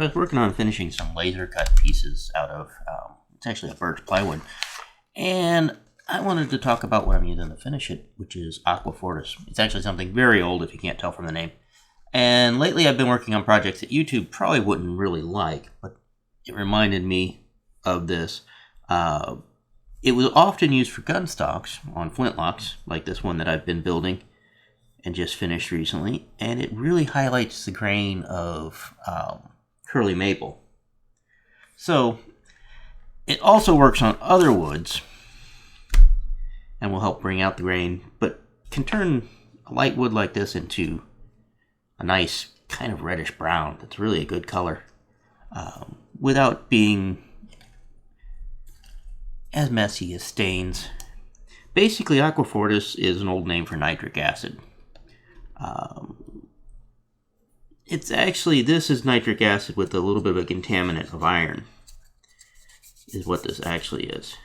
was working on finishing some laser cut pieces out of, it's actually a birch plywood. And I wanted to talk about what I'm using to finish it, which is Aqua Fortis. It's actually something very old if you can't tell from the name. And lately I've been working on projects that YouTube probably wouldn't really like, but it reminded me of this. It was often used for gun stocks on flintlocks, like this one that I've been building and just finished recently, and it really highlights the grain of curly maple. So it also works on other woods and will help bring out the grain, but can turn a light wood like this into a nice kind of reddish brown. That's really a good color without being as messy as stains. Basically, Aqua Fortis is an old name for nitric acid. It's actually, this is nitric acid with a little bit of a contaminant of iron, is what this actually is.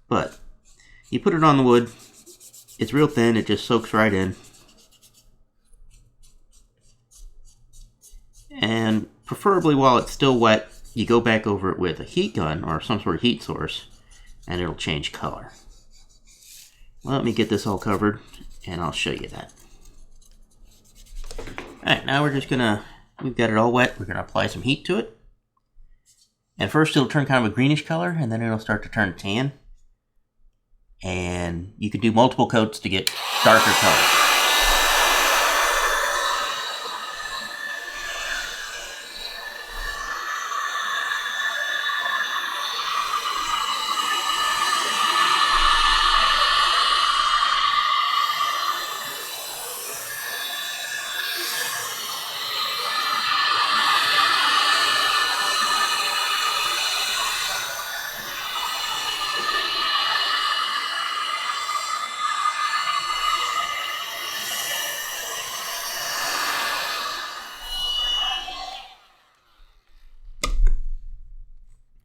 But you put it on the wood, it's real thin, it just soaks right in. And preferably while it's still wet, you go back over it with a heat gun or some sort of heat source, and it'll change color. Let me get this all covered, and I'll show you that. Alright, now we're just gonna, we've got it all wet, we're gonna apply some heat to it. And first it'll turn kind of a greenish color, and then it'll start to turn tan. And you can do multiple coats to get darker colors.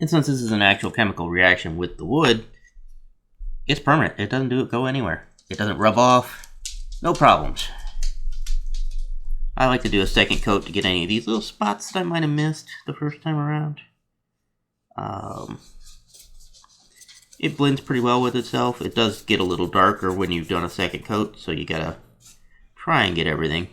And since this is an actual chemical reaction with the wood, it's permanent. It doesn't go anywhere. It doesn't rub off. No problems. I like to do a second coat to get any of these little spots that I might have missed the first time around. It blends pretty well with itself. It does get a little darker when you've done a second coat, so you gotta try and get everything.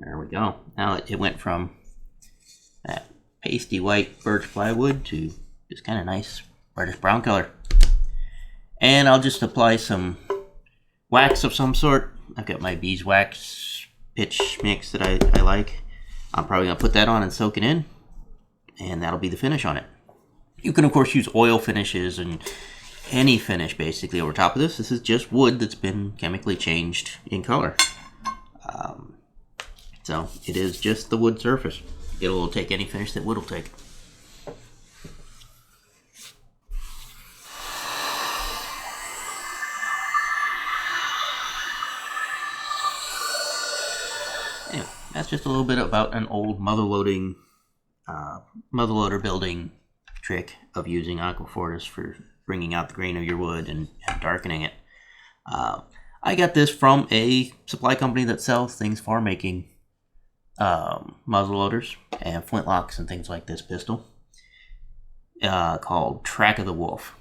There we go. Now it went from that pasty white birch plywood to this kind of nice reddish brown color. And I'll just apply some wax of some sort. I've got my beeswax pitch mix that I like. I'm probably going to put that on and soak it in, and that'll be the finish on it. You can of course use oil finishes and any finish basically over top of this. This is just wood that's been chemically changed in color. So it is just the wood surface. It'll take any finish that wood will take. Anyway, that's just a little bit about an old muzzleloader building trick of using Aqua Fortis for bringing out the grain of your wood and darkening it. I got this from a supply company that sells things for making muzzleloaders and flintlocks and things like this pistol, called Track of the Wolf.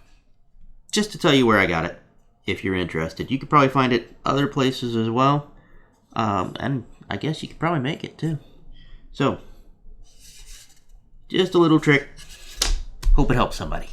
Just to tell you where I got it, if you're interested. You could probably find it other places as well, and I guess you could probably make it too. So, just a little trick. Hope it helps somebody.